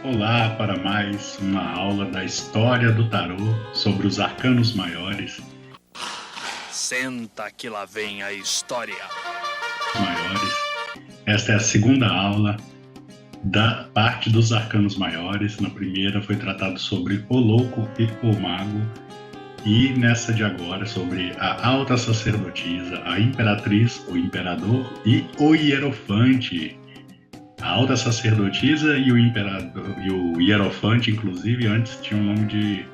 Olá para mais uma aula da história do tarô sobre os arcanos maiores. Senta que lá vem a história. Esta é a segunda aula da parte dos arcanos maiores. Na primeira foi tratado sobre o louco e o mago. E nessa de agora sobre a alta sacerdotisa, a imperatriz, o imperador e o hierofante. A alta sacerdotisa e o imperador e o hierofante, inclusive, antes tinham o nome de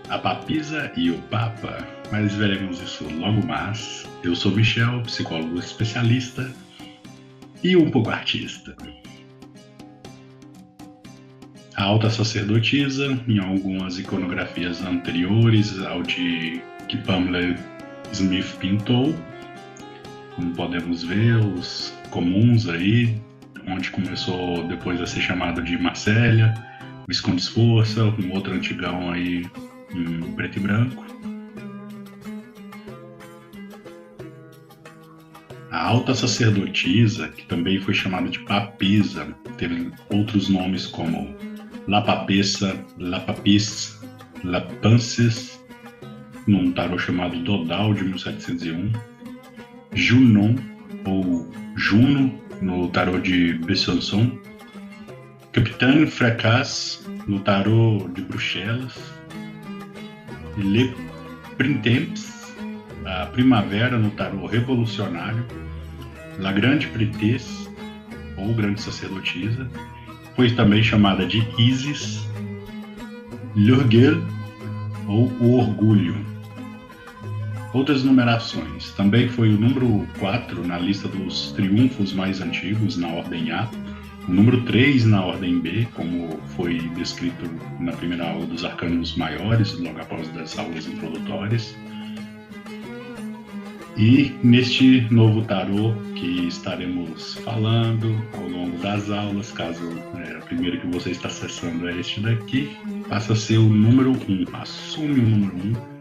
a papisa e o papa, mas veremos isso logo mais. Eu sou Michel, psicólogo especialista e um pouco artista. A alta sacerdotisa, em algumas iconografias anteriores ao de que Pamela Smith pintou, como podemos ver, os comuns aí, onde começou depois a ser chamado de Marcélia, Visconde Sforza, um outro antigão aí em preto e branco. A alta sacerdotisa, que também foi chamada de papisa, teve outros nomes como La Papessa, La Papis, La Pansis, num tarô chamado Dodal de 1701, Junon ou Juno no tarô de Besançon, Capitaine Fracasse no tarô de Bruxelas, Le Printemps, a primavera no tarô revolucionário, La Grande Prêtresse ou Grande Sacerdotisa, foi também chamada de Isis, L'Orgueil ou o Orgulho. Outras numerações. Também foi o número 4 na lista dos triunfos mais antigos na ordem A, o número 3 na ordem B, como foi descrito na primeira aula dos arcanos maiores, logo após das aulas introdutórias. E neste novo tarô que estaremos falando ao longo das aulas, caso o primeiro que você está acessando é este daqui, passa a ser o número 1, assume o número 1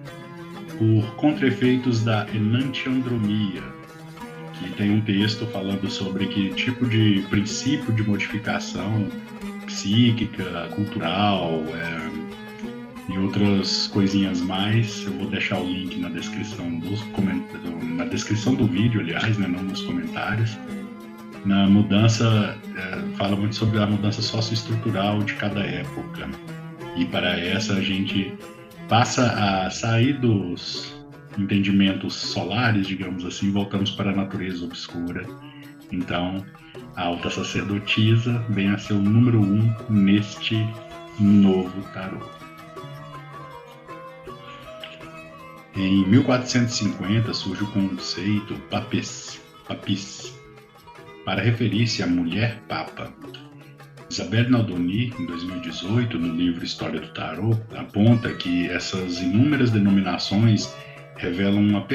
por contra-efeitos da enantiandromia, que tem um texto falando sobre que tipo de princípio de modificação psíquica, cultural, e outras coisinhas mais. Eu vou deixar o link na descrição na descrição do vídeo, aliás, né, não nos comentários. Na mudança, fala muito sobre a mudança socioestrutural de cada época. E para essa a gente passa a sair dos entendimentos solares, digamos assim, voltamos para a natureza obscura. Então, a alta sacerdotisa vem a ser o número 1 neste novo tarô. Em 1450 surge o conceito papis, para referir-se à mulher papa. Isabelle Naldoni, em 2018, no livro História do Tarô, aponta que essas inúmeras denominações revelam uma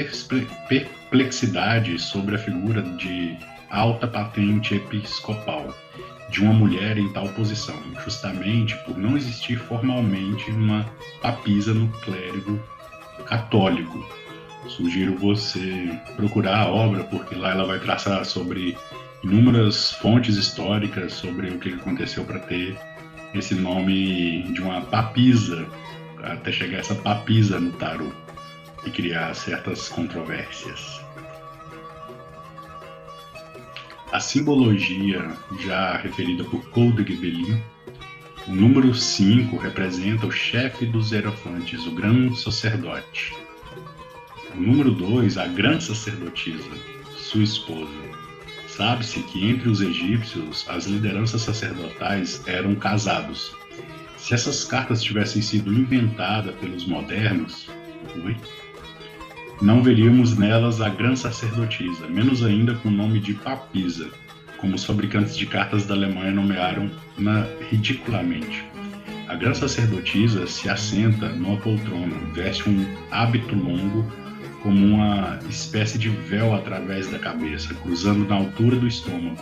perplexidade sobre a figura de alta patente episcopal de uma mulher em tal posição, justamente por não existir formalmente uma papisa no clérigo católico. Sugiro você procurar a obra, porque lá ela vai traçar sobre inúmeras fontes históricas sobre o que aconteceu para ter esse nome de uma papisa, até chegar essa papisa no tarô e criar certas controvérsias. A simbologia já referida por Paul de Ghibellin, o número 5 representa o chefe dos hierofantes, o grande sacerdote. O número 2, a grande sacerdotisa, sua esposa. Sabe-se que entre os egípcios, as lideranças sacerdotais eram casados. Se essas cartas tivessem sido inventadas pelos modernos, não veríamos nelas a grande sacerdotisa, menos ainda com o nome de papisa, como os fabricantes de cartas da Alemanha nomearam-na ridiculamente. A grande sacerdotisa se assenta numa poltrona, veste um hábito longo como uma espécie de véu através da cabeça, cruzando na altura do estômago.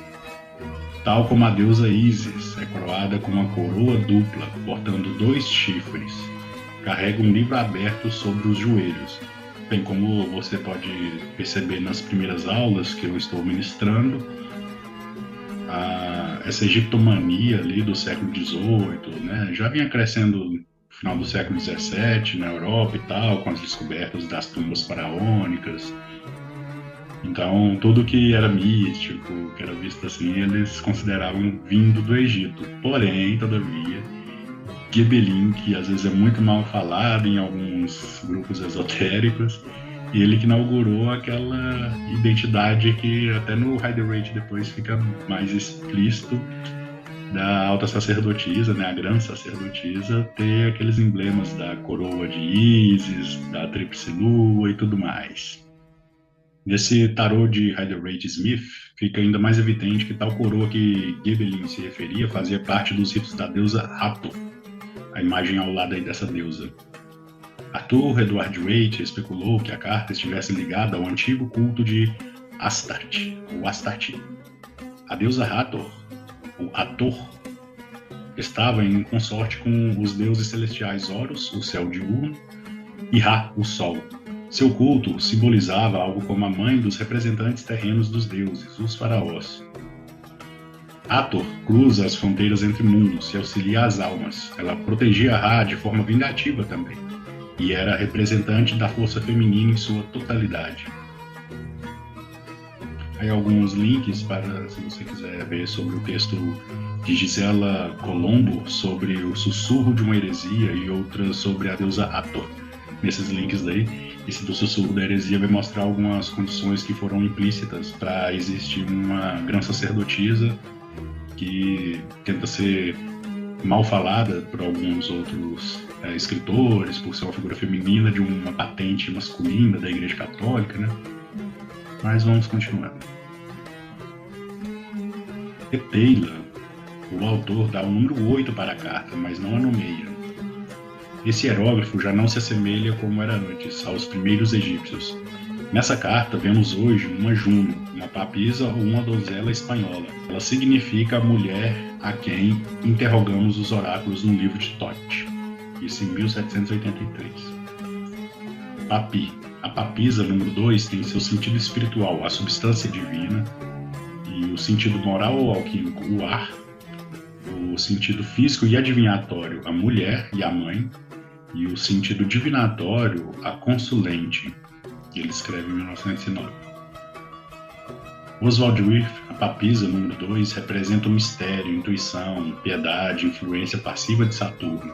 Tal como a deusa Ísis, é coroada com uma coroa dupla, portando 2 chifres. Carrega um livro aberto sobre os joelhos. Bem, como você pode perceber nas primeiras aulas que eu estou ministrando, essa egiptomania ali do século XVIII, né, já vinha crescendo no final do século XVII na Europa e tal, com as descobertas das tumbas faraônicas. Então, tudo que era místico, que era visto assim, eles consideravam vindo do Egito. Porém, todavia, Gebelin, que às vezes é muito mal falado em alguns grupos esotéricos, ele que inaugurou aquela identidade que até no Rider Waite depois fica mais explícito, da alta sacerdotisa, né, a grande sacerdotisa, ter aqueles emblemas da coroa de Ísis, da tríplice lua e tudo mais. Nesse tarô de Rider-Waite Smith, fica ainda mais evidente que tal coroa que Gebelin se referia fazia parte dos ritos da deusa Hathor, a imagem ao lado aí dessa deusa. Arthur Edward Waite especulou que a carta estivesse ligada ao antigo culto de Astarte, ou Astarte. A deusa Hathor, ou Hathor, estava em consorte com os deuses celestiais Horus, o céu diurno, e Ra, o sol. Seu culto simbolizava algo como a mãe dos representantes terrenos dos deuses, os faraós. Hathor cruza as fronteiras entre mundos e auxilia as almas. Ela protegia Ra de forma vingativa também, e era representante da força feminina em sua totalidade. Aí alguns links para, se você quiser ver sobre o texto de Gisela Colombo sobre o sussurro de uma heresia e outra sobre a deusa Hathor. Nesses links daí, esse do sussurro da heresia vai mostrar algumas condições que foram implícitas para existir uma grande sacerdotisa que tenta ser mal falada por alguns outros escritores, por ser uma figura feminina de uma patente masculina da Igreja Católica, né? Mas vamos continuar. E Taylor, o autor, dá o número 8 para a carta, mas não a nomeia. Esse hierógrafo já não se assemelha como era antes, aos primeiros egípcios. Nessa carta vemos hoje uma Juno, uma papisa ou uma donzela espanhola. Ela significa a mulher a quem interrogamos os oráculos no livro de Thoth, isso em 1783. Papi. A papisa número 2 tem seu sentido espiritual, a substância divina, e o sentido moral ou alquímico, o ar, o sentido físico e adivinhatório, a mulher e a mãe, e o sentido divinatório, a consulente, que ele escreve em 1909. Oswald Wirth, a papisa número 2, representa o mistério, intuição, piedade, influência passiva de Saturno.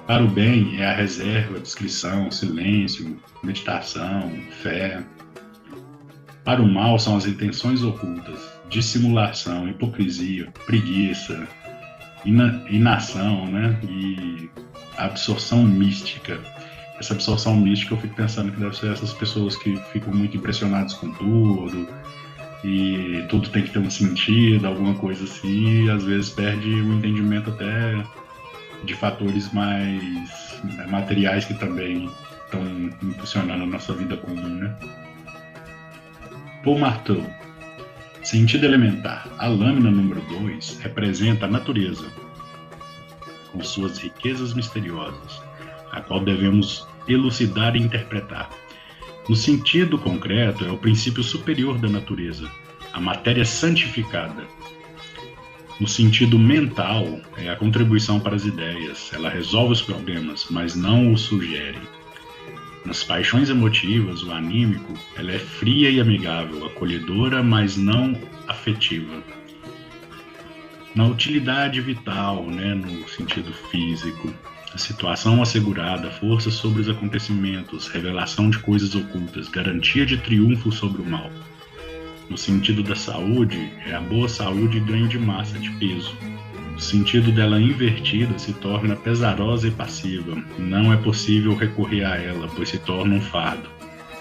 Para o bem é a reserva, discrição, silêncio, meditação, fé. Para o mal são as intenções ocultas, dissimulação, hipocrisia, preguiça, inação, né? E absorção mística. Essa absorção mística eu fico pensando que deve ser essas pessoas que ficam muito impressionadas com tudo e tudo tem que ter um sentido, alguma coisa assim, e às vezes perde o entendimento até de fatores mais materiais que também estão impulsionando a nossa vida comum, né? Paul Marteau. Sentido elementar. A lâmina número 2 representa a natureza, com suas riquezas misteriosas, a qual devemos elucidar e interpretar. No sentido concreto, é o princípio superior da natureza, a matéria santificada. No sentido mental, é a contribuição para as ideias. Ela resolve os problemas, mas não os sugere. Nas paixões emotivas, o anímico, ela é fria e amigável, acolhedora, mas não afetiva. Na utilidade vital, né, no sentido físico, a situação assegurada, força sobre os acontecimentos, revelação de coisas ocultas, garantia de triunfo sobre o mal. No sentido da saúde, é a boa saúde e ganho de massa, de peso. No sentido dela invertida, se torna pesarosa e passiva. Não é possível recorrer a ela, pois se torna um fardo.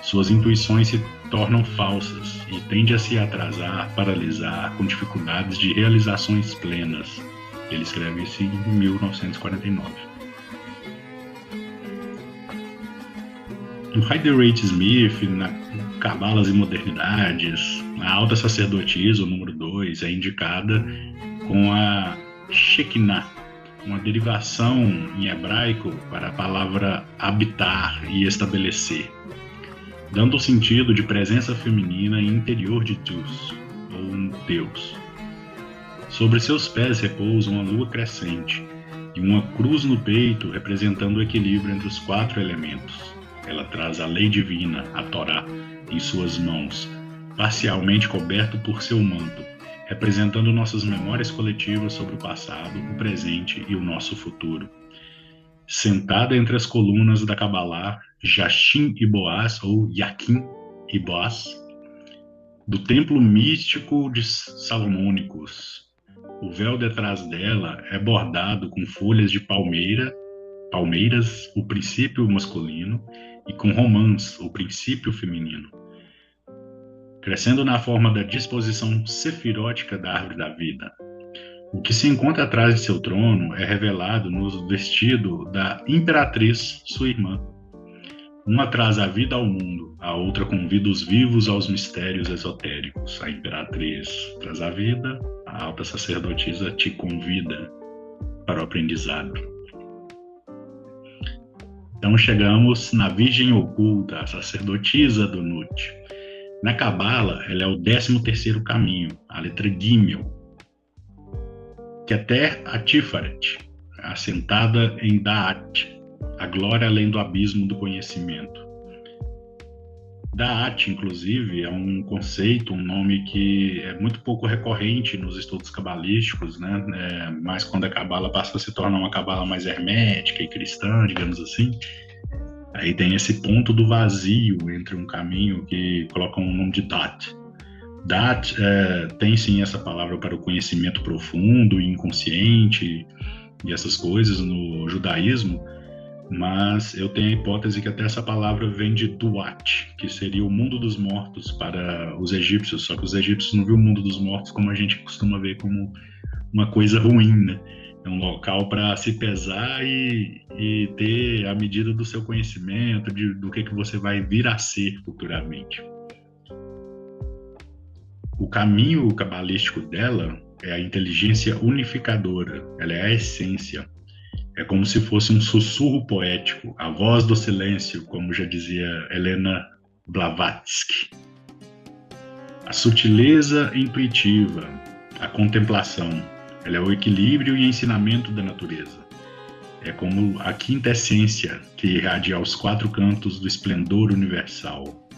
Suas intuições se tornam falsas e tende a se atrasar, paralisar, com dificuldades de realizações plenas. Ele escreve isso em 1949. No Rider-Waite Smith, na Cabalas e Modernidades, a alta sacerdotisa, o número 2, é indicada com a Shekinah, uma derivação em hebraico para a palavra habitar e estabelecer, dando o sentido de presença feminina e interior de Deus, ou um Deus. Sobre seus pés repousa uma lua crescente e uma cruz no peito representando o equilíbrio entre os 4 elementos. Ela traz a lei divina, a Torá, em suas mãos, parcialmente coberto por seu manto, representando nossas memórias coletivas sobre o passado, o presente e o nosso futuro. Sentada entre as colunas da Cabalá, Jachim e Boaz, ou Yaquim e Boaz, do templo místico de Salomônicos. O véu detrás dela é bordado com folhas de palmeiras, o princípio masculino, e com romãs, o princípio feminino, crescendo na forma da disposição sefirótica da árvore da vida. O que se encontra atrás de seu trono é revelado no vestido da imperatriz, sua irmã. Uma traz a vida ao mundo, a outra convida os vivos aos mistérios esotéricos. A imperatriz traz a vida, a alta sacerdotisa te convida para o aprendizado. Então chegamos na Virgem Oculta, a sacerdotisa do Nut. Na Cabala, ela é o 13º caminho, a letra Gimel, Keter Atiferet, assentada em Da'at, a glória além do abismo do conhecimento. Da'at, inclusive, é um conceito, um nome que é muito pouco recorrente nos estudos cabalísticos, né? Mas quando a Cabala passa a se tornar uma Cabala mais hermética e cristã, digamos assim, aí tem esse ponto do vazio entre um caminho que coloca o nome de Da'at. Da'at tem sim essa palavra para o conhecimento profundo e inconsciente e essas coisas no judaísmo, mas eu tenho a hipótese que até essa palavra vem de Duat, que seria o mundo dos mortos para os egípcios, só que os egípcios não viam o mundo dos mortos como a gente costuma ver, como uma coisa ruim, né? É um local para se pesar e ter a medida do seu conhecimento, do que você vai vir a ser futuramente. O caminho cabalístico dela é a inteligência unificadora, ela é a essência. É como se fosse um sussurro poético, a voz do silêncio, como já dizia Helena Blavatsky. A sutileza intuitiva, a contemplação, ela é o equilíbrio e ensinamento da natureza. É como a quinta essência que irradia aos 4 cantos do esplendor universal.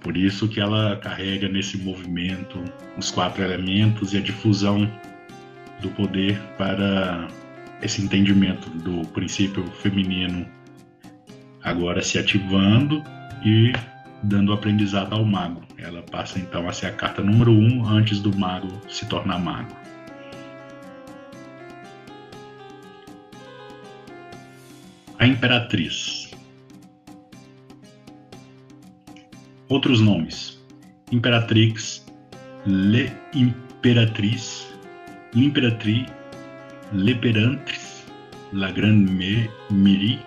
Por isso que ela carrega nesse movimento os 4 elementos e a difusão do poder para esse entendimento do princípio feminino agora se ativando e dando aprendizado ao mago. Ela passa então a ser a carta número 1 antes do mago se tornar mago. A Imperatriz. Outros nomes: Imperatrix, L'Imperatrice, L'Impératrice, La Grande Miri,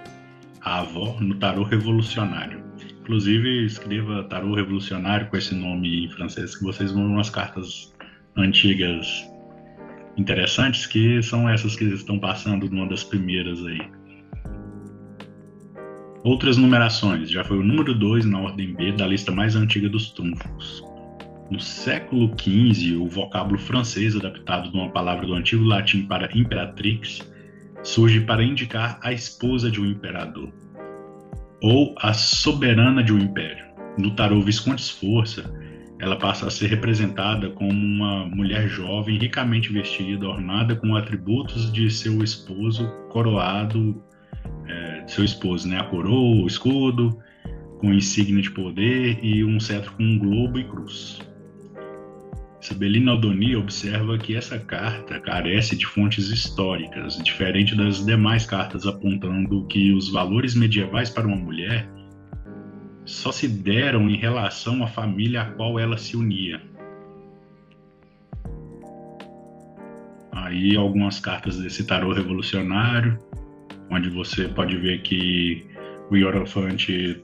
a avó, no tarô revolucionário. Inclusive, escreva tarô revolucionário com esse nome em francês, que vocês vão ver umas cartas antigas interessantes, que são essas que estão passando numa das primeiras aí. Outras numerações, já foi o número 2 na ordem B da lista mais antiga dos trunfos. No século XV, o vocábulo francês, adaptado de uma palavra do antigo latim para imperatrix, surge para indicar a esposa de um imperador, ou a soberana de um império. No tarô Visconde Sforza, ela passa a ser representada como uma mulher jovem, ricamente vestida, ornada com atributos de seu esposo, coroado, de seu esposo, né? A coroa, o escudo, com insígnia de poder e um cetro com um globo e cruz. Sabelina Aldoni observa que essa carta carece de fontes históricas, diferente das demais cartas apontando que os valores medievais para uma mulher só se deram em relação à família a qual ela se unia. Aí algumas cartas desse tarô revolucionário, onde você pode ver que o Hierofante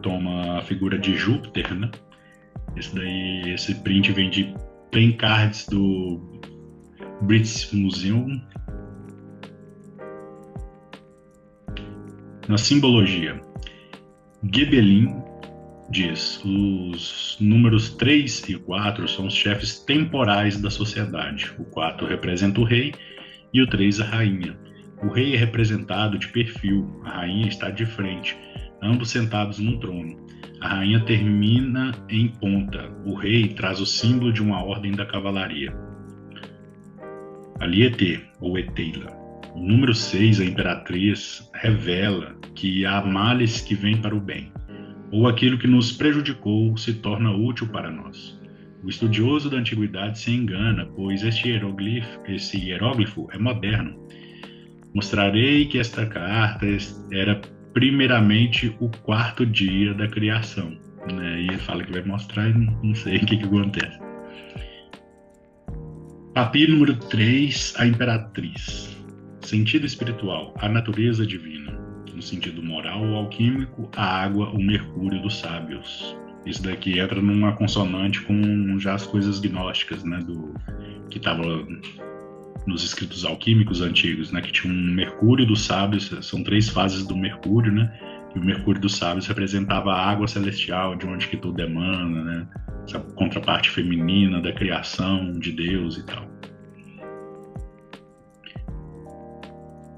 toma a figura de Júpiter, né? Esse print vem de Playing Cards do British Museum. Na simbologia, Gebelin, diz: os números 3 e 4 são os chefes temporais da sociedade. O 4 representa o rei e o 3 a rainha. O rei é representado de perfil, a rainha está de frente, ambos sentados num trono. A rainha termina em ponta. O rei traz o símbolo de uma ordem da cavalaria. Aliete, ou Eteila. O número 6, a imperatriz, revela que há males que vêm para o bem, ou aquilo que nos prejudicou se torna útil para nós. O estudioso da antiguidade se engana, pois esse hieróglifo é moderno. Mostrarei que esta carta era primeiramente o 4º dia da criação. Né? E ele fala que vai mostrar e não sei o que acontece. Papi número 3, a imperatriz. Sentido espiritual, a natureza divina. No sentido moral, o alquímico, a água, o mercúrio dos sábios. Isso daqui entra numa consonante com já as coisas gnósticas, né, que estava nos escritos alquímicos antigos, né, que tinha um mercúrio dos sábios, são 3 fases do mercúrio, né, e o mercúrio dos sábios representava a água celestial, de onde que tudo emana, né, essa contraparte feminina da criação de Deus e tal.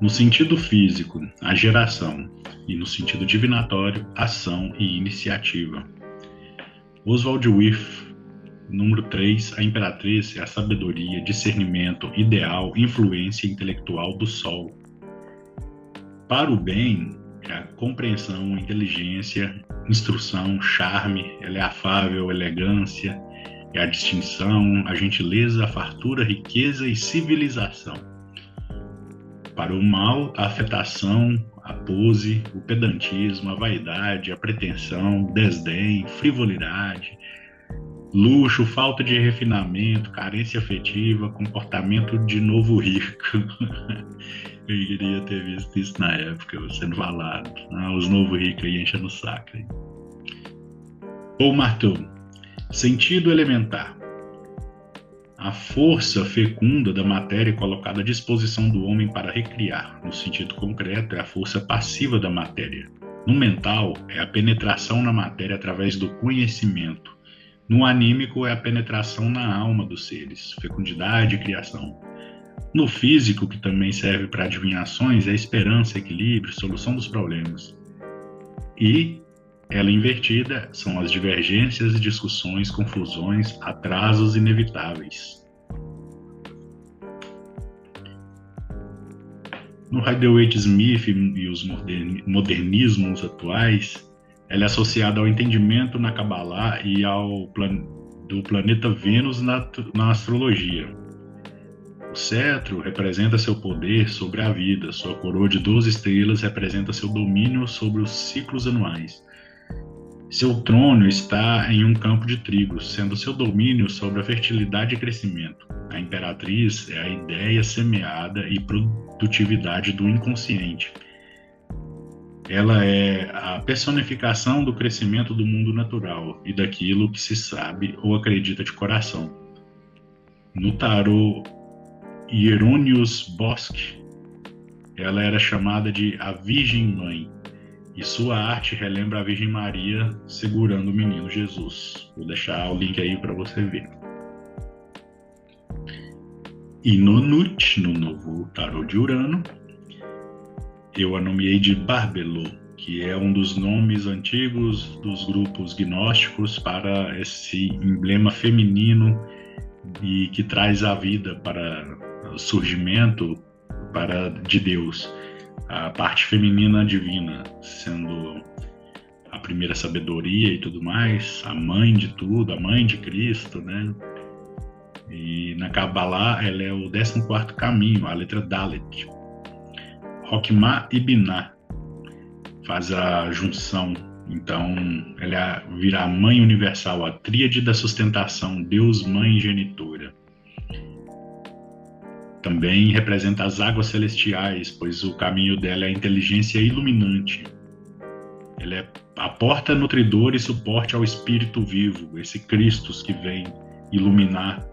No sentido físico, a geração, e no sentido divinatório, ação e iniciativa. Oswald Wirth, número 3, a imperatriz é a sabedoria, discernimento, ideal, influência intelectual do Sol. Para o bem, é a compreensão, inteligência, instrução, charme, ela é afável, elegância, é a distinção, a gentileza, a fartura, riqueza e civilização. Para o mal, a afetação, a pose, o pedantismo, a vaidade, a pretensão, o desdém, frivolidade, luxo, falta de refinamento, carência afetiva, comportamento de novo rico. Eu queria ter visto isso na época, sendo falado. Os novos ricos aí enchendo o saco. Paul Marteau, sentido elementar. A força fecunda da matéria colocada à disposição do homem para recriar. No sentido concreto, é a força passiva da matéria. No mental, é a penetração na matéria através do conhecimento. No anímico, é a penetração na alma dos seres, fecundidade e criação. No físico, que também serve para adivinhações, é esperança, equilíbrio, solução dos problemas. E ela invertida são as divergências, discussões, confusões, atrasos inevitáveis. No Rider-Waite-Smith e os modernismos atuais, ela é associada ao entendimento na Kabbalah e do planeta Vênus na astrologia. O cetro representa seu poder sobre a vida, sua coroa de 12 estrelas representa seu domínio sobre os ciclos anuais. Seu trono está em um campo de trigo, sendo seu domínio sobre a fertilidade e crescimento. A imperatriz é a ideia semeada e produtividade do inconsciente. Ela é a personificação do crescimento do mundo natural e daquilo que se sabe ou acredita de coração. No tarô Hieronymus Bosch, ela era chamada de a Virgem Mãe. E sua arte relembra a Virgem Maria segurando o menino Jesus. Vou deixar o link aí para você ver. E no Nut, no novo tarô de Urano, eu a nomeei de Barbelo, que é um dos nomes antigos dos grupos gnósticos para esse emblema feminino e que traz a vida para o surgimento de Deus. A parte feminina divina, sendo a primeira sabedoria e tudo mais, a mãe de tudo, a mãe de Cristo, né? E na Kabbalah ela é o 14º caminho, a letra Dalet. Hokmah e Binah faz a junção, então ela vira a mãe universal, a tríade da sustentação, Deus, Mãe e Genitora. Também representa as águas celestiais, pois o caminho dela é a inteligência iluminante. Ela é a porta nutridora e suporte ao espírito vivo, esse Cristo que vem iluminar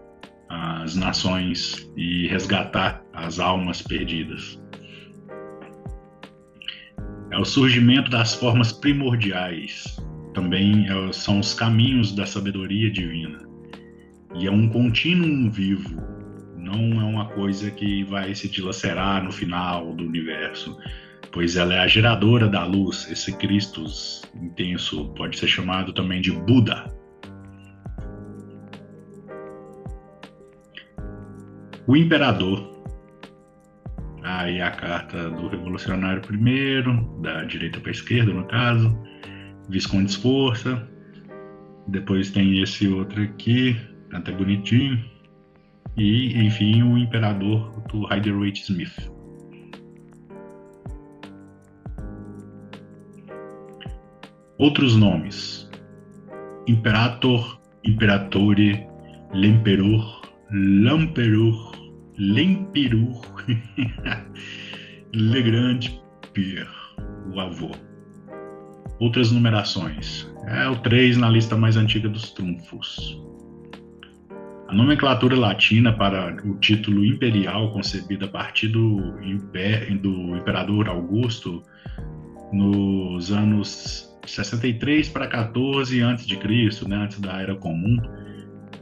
as nações e resgatar as almas perdidas. É o surgimento das formas primordiais, também são os caminhos da sabedoria divina. E é um contínuo vivo, não é uma coisa que vai se dilacerar no final do universo, pois ela é a geradora da luz. Esse Christus intenso pode ser chamado também de Buda. O Imperador. Aí a carta do Revolucionário I, da direita para a esquerda, no caso. Visconde Sforza. Depois tem esse outro aqui, até bonitinho. E, enfim, o Imperador do Rider-Waite-Smith. Outros nomes: Imperator, Imperatore, Lemperor, Lamperor, Lemperor, Le Grand Père, o avô. Outras numerações: é o 3 na lista mais antiga dos trunfos. A nomenclatura latina para o título imperial, concebida a partir do imperador Augusto nos anos 63 para 14 a.C., né, antes da Era Comum,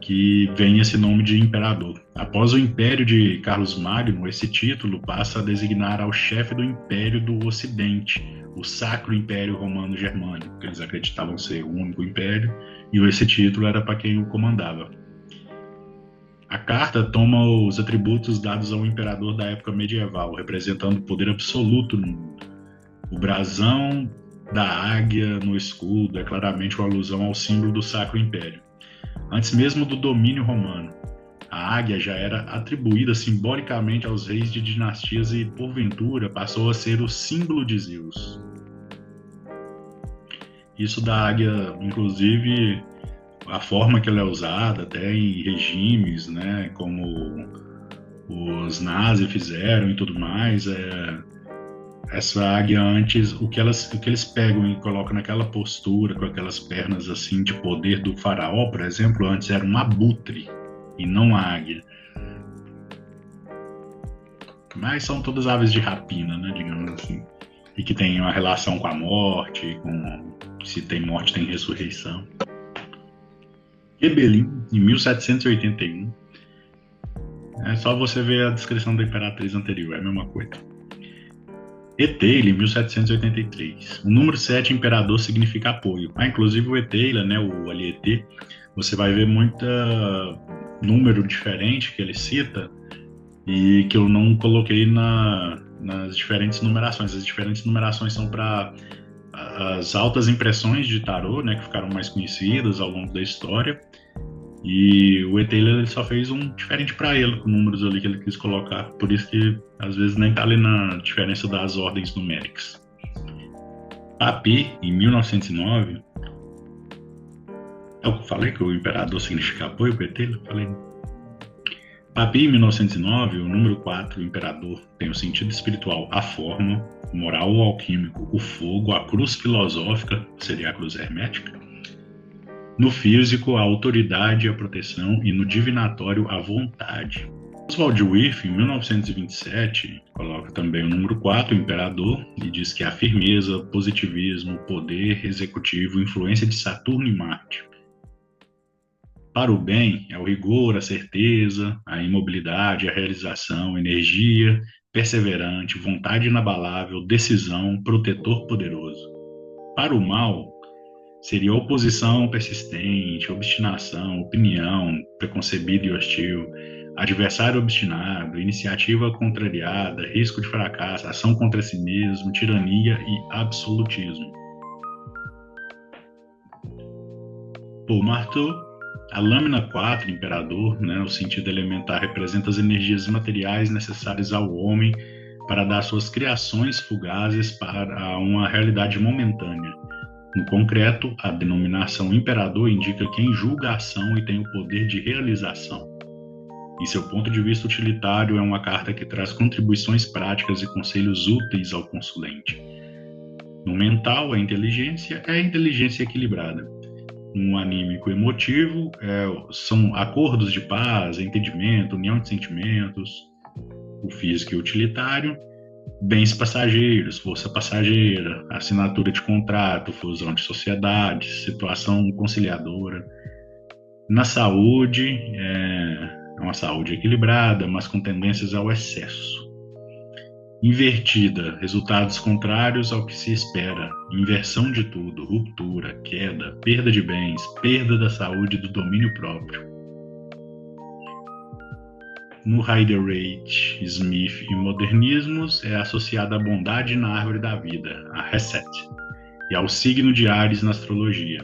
que vem esse nome de imperador. Após o Império de Carlos Magno, esse título passa a designar ao chefe do Império do Ocidente, o Sacro Império Romano Germânico, que eles acreditavam ser o único império, e esse título era para quem o comandava. A carta toma os atributos dados ao imperador da época medieval, representando o poder absoluto no mundo. O brasão da águia no escudo é claramente uma alusão ao símbolo do Sacro Império. Antes mesmo do domínio romano, a águia já era atribuída simbolicamente aos reis de dinastias e, porventura, passou a ser o símbolo de Zeus. Isso da águia, inclusive, a forma que ela é usada até em regimes, né, como os nazis fizeram e tudo mais, essa águia antes, o que eles pegam e colocam naquela postura, com aquelas pernas assim de poder do faraó, por exemplo, antes era um abutre e não a águia. Mas são todas aves de rapina, né, digamos assim, e que tem uma relação com a morte, se tem morte tem ressurreição. Gebelin, em 1781. É só você ver a descrição da imperatriz anterior, é a mesma coisa. Eteila, em 1783. O número 7, imperador, significa apoio. Inclusive o Eteila, né, o Alietê, você vai ver muito número diferente que ele cita e que eu não coloquei nas diferentes numerações. As diferentes numerações são para as altas impressões de tarô, né, que ficaram mais conhecidas ao longo da história. E o Eteila ele só fez um diferente para ele, com números ali que ele quis colocar. Por isso que às vezes nem tá ali na diferença das ordens numéricas. Papi, em 1909, eu falei que o imperador significa apoio para Eteila? Falei. Papi, em 1909, o número 4, o imperador, tem o sentido espiritual, a forma, o moral, o alquímico, o fogo, a cruz filosófica, seria a cruz hermética. No físico, a autoridade e a proteção, e no divinatório, a vontade. Oswald Wirth, em 1927, coloca também o número 4, o imperador, e diz que é a firmeza, positivismo, poder executivo, influência de Saturno e Marte. Para o bem, é o rigor, a certeza, a imobilidade, a realização, energia, perseverante, vontade inabalável, decisão, protetor poderoso. Para o mal, seria oposição persistente, obstinação, opinião preconcebida e hostil, adversário obstinado, iniciativa contrariada, risco de fracasso, ação contra si mesmo, tirania e absolutismo. Paul Marteau, a lâmina 4, imperador, né, o sentido elementar, representa as energias materiais necessárias ao homem para dar suas criações fugazes para uma realidade momentânea. No concreto, a denominação imperador indica quem julga a ação e tem o poder de realização. Em seu ponto de vista utilitário, é uma carta que traz contribuições práticas e conselhos úteis ao consulente. No mental, a inteligência é a inteligência equilibrada. No anímico emotivo, são acordos de paz, entendimento, união de sentimentos. O físico e utilitário bens passageiros, força passageira, assinatura de contrato, fusão de sociedades, situação conciliadora. Na saúde, é uma saúde equilibrada, mas com tendências ao excesso. Invertida, resultados contrários ao que se espera, inversão de tudo, ruptura, queda, perda de bens, perda da saúde e do domínio próprio. No Rider-Waite, Smith e modernismos, é associada à bondade na árvore da vida, a Reset, e ao signo de Áries na astrologia.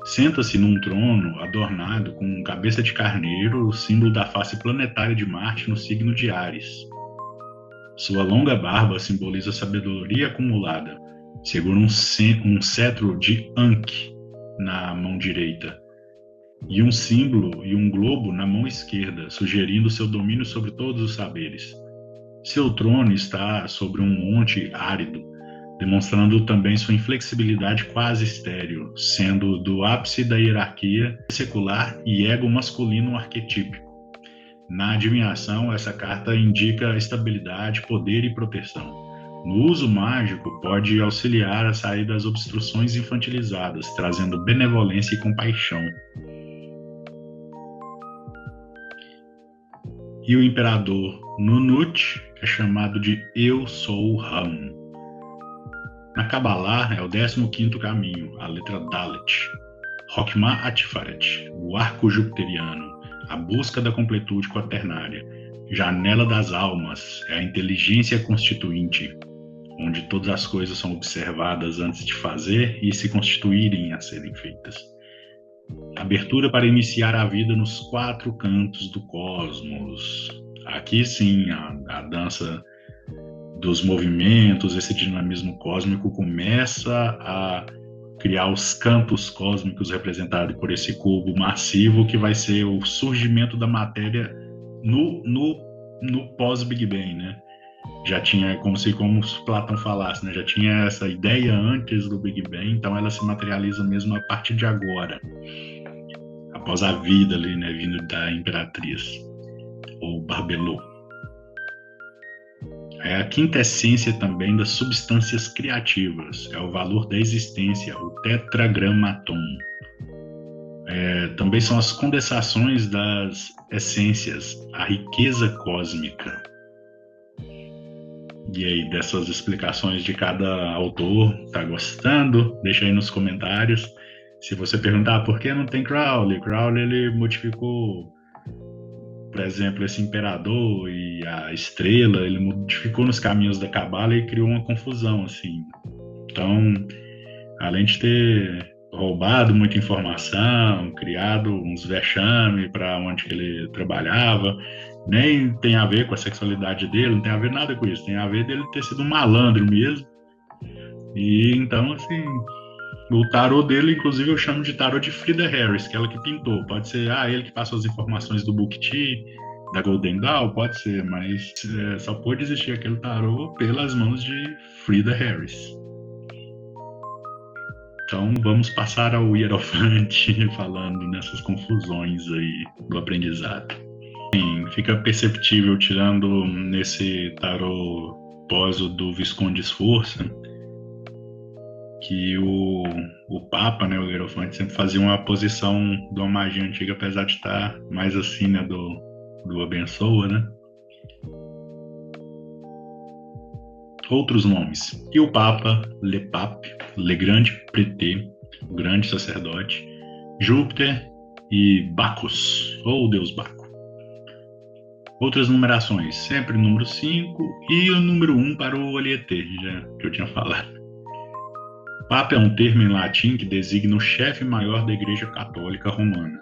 Senta-se num trono adornado com cabeça de carneiro, o símbolo da face planetária de Marte no signo de Áries. Sua longa barba simboliza a sabedoria acumulada, segura um cetro de Ankh na mão direita, e um símbolo e um globo na mão esquerda, sugerindo seu domínio sobre todos os saberes. Seu trono está sobre um monte árido, demonstrando também sua inflexibilidade quase estéril, sendo do ápice da hierarquia secular e ego masculino arquetípico. Na adivinhação, essa carta indica estabilidade, poder e proteção. No uso mágico, pode auxiliar a sair das obstruções infantilizadas, trazendo benevolência e compaixão. E o imperador Nunut é chamado de Eu Sou Ram. Na Kabbalah é o 15º caminho, a letra Dalet. Hokmah Atfaret, o arco jupiteriano, a busca da completude quaternária. Janela das almas é a inteligência constituinte, onde todas as coisas são observadas antes de fazer e se constituírem a serem feitas. Abertura para iniciar a vida nos 4 cantos do cosmos. Aqui sim, a dança dos movimentos, esse dinamismo cósmico começa a criar os cantos cósmicos representados por esse cubo massivo que vai ser o surgimento da matéria no pós-Big Bang, né? Já tinha, como Platão falasse, né? Já tinha essa ideia antes do Big Bang, então ela se materializa mesmo a partir de agora, após a vida ali, né, vindo da Imperatriz, ou Barbelô. É a quintessência também das substâncias criativas, é o valor da existência, o tetragramaton. Também são as condensações das essências, a riqueza cósmica. E aí, dessas explicações de cada autor, tá gostando? Deixa aí nos comentários. Se você perguntar por que não tem Crowley, ele modificou, por exemplo, esse imperador e a estrela, ele modificou nos caminhos da Cabala e criou uma confusão, assim. Então, além de ter roubado muita informação, criado uns vexames para onde que ele trabalhava, nem tem a ver com a sexualidade dele, não tem a ver nada com isso, tem a ver dele ter sido um malandro mesmo. E então, assim, o tarô dele, inclusive, eu chamo de tarô de Frida Harris, que é ela que pintou. Pode ser ele que passou as informações do Book Tea, da Golden Dawn, pode ser, mas só pôde existir aquele tarô pelas mãos de Frida Harris. Então, vamos passar ao Hierofante, falando nessas confusões aí do aprendizado. Sim, fica perceptível, tirando nesse tarô pósio do Visconde Sforza, que o Papa, né, o Hierofante, sempre fazia uma posição de uma magia antiga, apesar de estar mais assim, né, do abençoa, né? Outros nomes. E o Papa, Le Pape, Le Grande Prêtre, o grande sacerdote, Júpiter e Bacchus, ou Deus Baco. Outras numerações, sempre o número 5 e o número 1 para o Oliete, já que eu tinha falado. Papa é um termo em latim que designa o chefe maior da Igreja Católica Romana.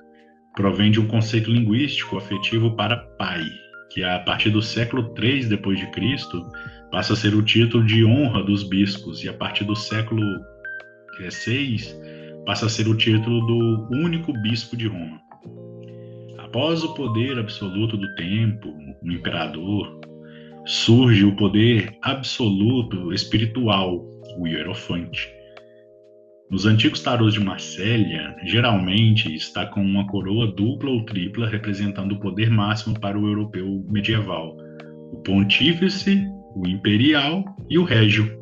Provém de um conceito linguístico afetivo para pai, que a partir do século III d.C. passa a ser o título de honra dos bispos, e a partir do século VI passa a ser o título do único bispo de Roma. Após o poder absoluto do tempo, o imperador, surge o poder absoluto espiritual, o Hierofante. Nos antigos tarôs de Marsella, geralmente está com uma coroa dupla ou tripla representando o poder máximo para o europeu medieval. O pontífice o imperial e o régio.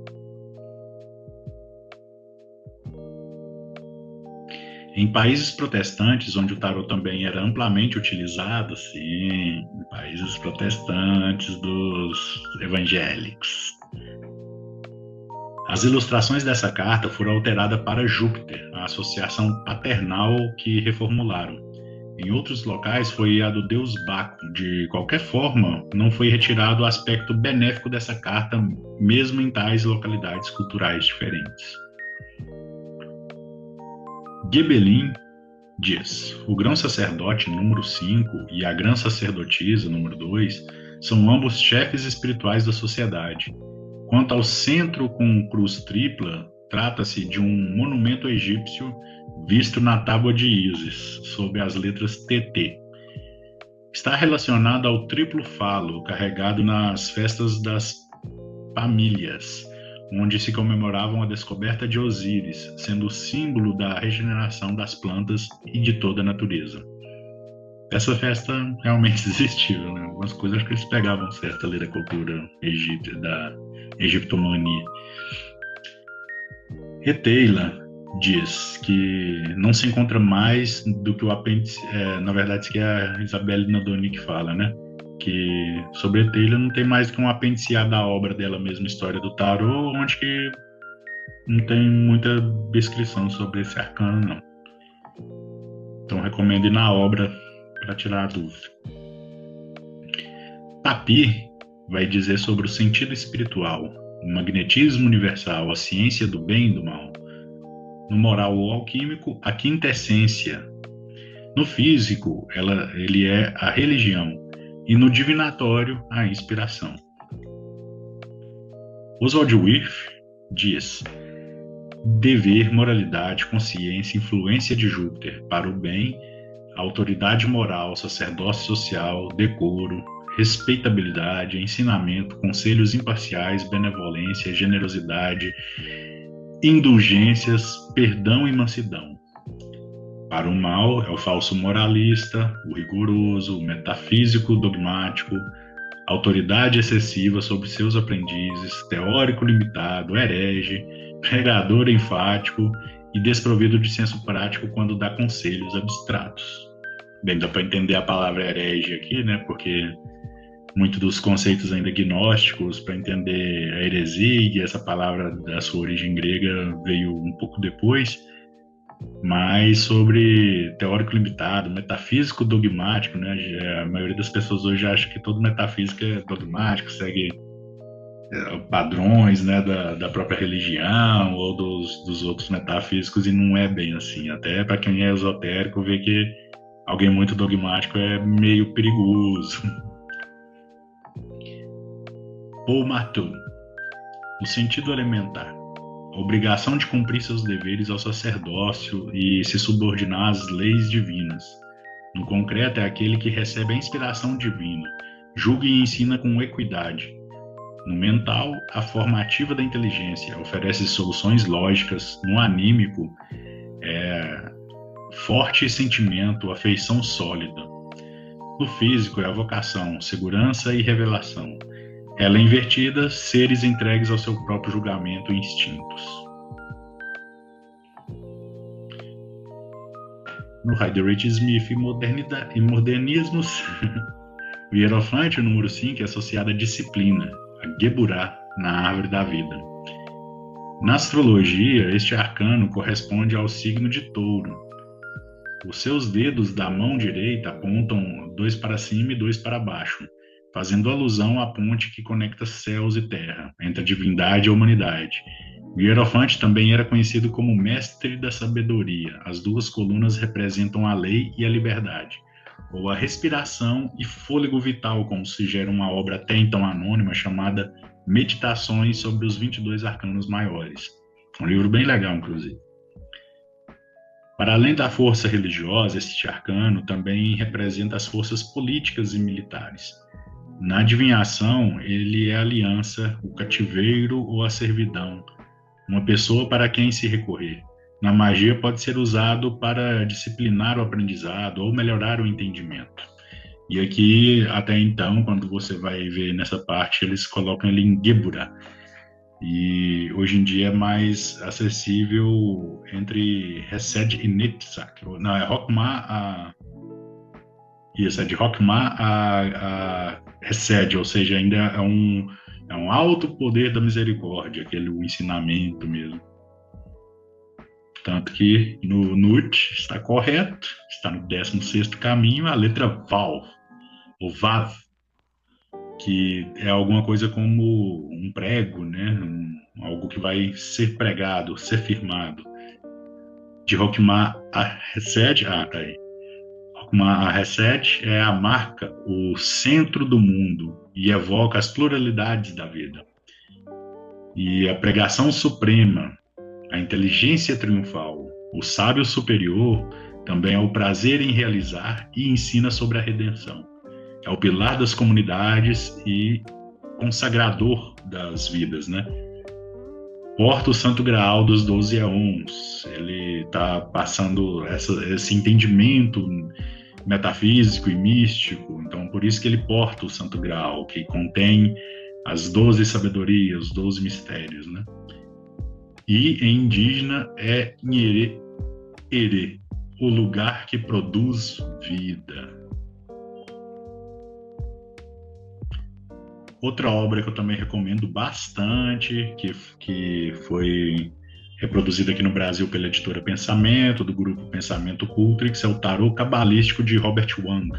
Em países protestantes, onde o tarô também era amplamente utilizado, sim, em países protestantes dos evangélicos, as ilustrações dessa carta foram alteradas para Júpiter, a associação paternal que reformularam. Em outros locais foi a do deus Baco. De qualquer forma, não foi retirado o aspecto benéfico dessa carta, mesmo em tais localidades culturais diferentes. Gebelin diz: o grão-sacerdote número 5 e a grã-sacerdotisa número 2 são ambos chefes espirituais da sociedade. Quanto ao centro com cruz tripla, trata-se de um monumento egípcio visto na tábua de Ísis, sob as letras TT. Está relacionado ao triplo falo, carregado nas festas das Pamílias, onde se comemoravam a descoberta de Osíris, sendo o símbolo da regeneração das plantas e de toda a natureza. Essa festa realmente existiu, né? Algumas coisas acho que eles pegavam certa ali da cultura egípcia, da egiptomania. Reteila diz que não se encontra mais do que o apêndice, na verdade isso que é a Isabelle Nadoni que fala, né? Que sobre Reteila não tem mais que um apêndice A da obra dela mesma, História do Tarô, onde que não tem muita descrição sobre esse arcano, não. Então recomendo ir na obra para tirar a dúvida. Tapir vai dizer sobre o sentido espiritual, o magnetismo universal, a ciência do bem e do mal. No moral ou alquímico, a quinta essência. No físico, ele é a religião. E no divinatório, a inspiração. Oswald Wirth diz: dever, moralidade, consciência, influência de Júpiter para o bem, autoridade moral, sacerdócio social, decoro, respeitabilidade, ensinamento, conselhos imparciais, benevolência, generosidade, indulgências, perdão e mansidão. Para o mal é o falso moralista, o rigoroso, o metafísico dogmático, autoridade excessiva sobre seus aprendizes, teórico limitado, herege, pregador enfático e desprovido de senso prático quando dá conselhos abstratos. Bem, dá para entender a palavra herege aqui, né? Porque muitos dos conceitos ainda gnósticos, para entender a heresia, e essa palavra da sua origem grega veio um pouco depois, mas sobre teórico limitado, metafísico dogmático, né? A maioria das pessoas hoje acha que todo metafísico é dogmático, segue padrões, né, da própria religião ou dos outros metafísicos, e não é bem assim. Até para quem é esotérico, vê que alguém muito dogmático é meio perigoso. Paul Marteau, o sentido elementar, a obrigação de cumprir seus deveres ao sacerdócio e se subordinar às leis divinas. No concreto, é aquele que recebe a inspiração divina, julga e ensina com equidade. No mental, a formativa da inteligência oferece soluções lógicas. No anímico, forte sentimento, afeição sólida. No físico, é a vocação, segurança e revelação. Ela invertida, seres entregues ao seu próprio julgamento e instintos. No Rider-Waite-Smith e modernismos, o Hierofante, o número 5, é associado à disciplina, a Geburah, na árvore da vida. Na astrologia, este arcano corresponde ao signo de Touro. Os seus dedos da mão direita apontam 2 para cima e 2 para baixo, fazendo alusão à ponte que conecta céus e terra, entre a divindade e a humanidade. O Hierofante também era conhecido como mestre da sabedoria. As 2 colunas representam a lei e a liberdade, ou a respiração e fôlego vital, como sugere uma obra até então anônima chamada Meditações sobre os 22 Arcanos Maiores. Um livro bem legal, inclusive. Para além da força religiosa, este arcano também representa as forças políticas e militares. Na adivinhação, ele é a aliança, o cativeiro ou a servidão, uma pessoa para quem se recorrer. Na magia pode ser usado para disciplinar o aprendizado ou melhorar o entendimento. E aqui, até então, quando você vai ver nessa parte, eles colocam ele em Gebura. E hoje em dia é mais acessível entre Hesed e Netzach. Não, é Rockmar a... Isso, é de Rockmar a Hesed, ou seja, ainda é um alto poder da misericórdia, aquele o ensinamento mesmo. Tanto que no Nut está correto, está no 16º caminho, a letra Vav, ou Vav, que é alguma coisa como um prego, né? Algo que vai ser pregado, ser firmado. De Rockmar a Hesed, tá aí. Rockmar a Hesed é a marca, o centro do mundo, e evoca as pluralidades da vida. E a pregação suprema, a inteligência triunfal, o sábio superior, também é o prazer em realizar e ensina sobre a redenção. É o pilar das comunidades e consagrador das vidas, né? Porta o Santo Graal dos 12 Eons. Ele está passando esse entendimento metafísico e místico. Então, por isso que ele porta o Santo Graal, que contém as 12 sabedorias, os 12 mistérios, né? E em indígena é Nhere Ere, o lugar que produz vida. Outra obra que eu também recomendo bastante, que foi reproduzida aqui no Brasil pela editora Pensamento, do grupo Pensamento Cultrix, é o Tarô Cabalístico de Robert Wang.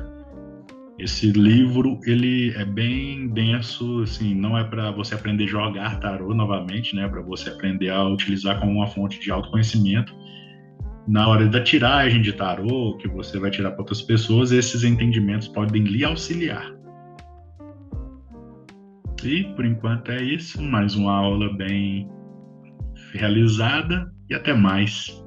Esse livro, ele é bem denso, assim, não é para você aprender a jogar tarô novamente, né? É para você aprender a utilizar como uma fonte de autoconhecimento. Na hora da tiragem de tarô, que você vai tirar para outras pessoas, esses entendimentos podem lhe auxiliar. E, por enquanto, é isso. Mais uma aula bem realizada e até mais.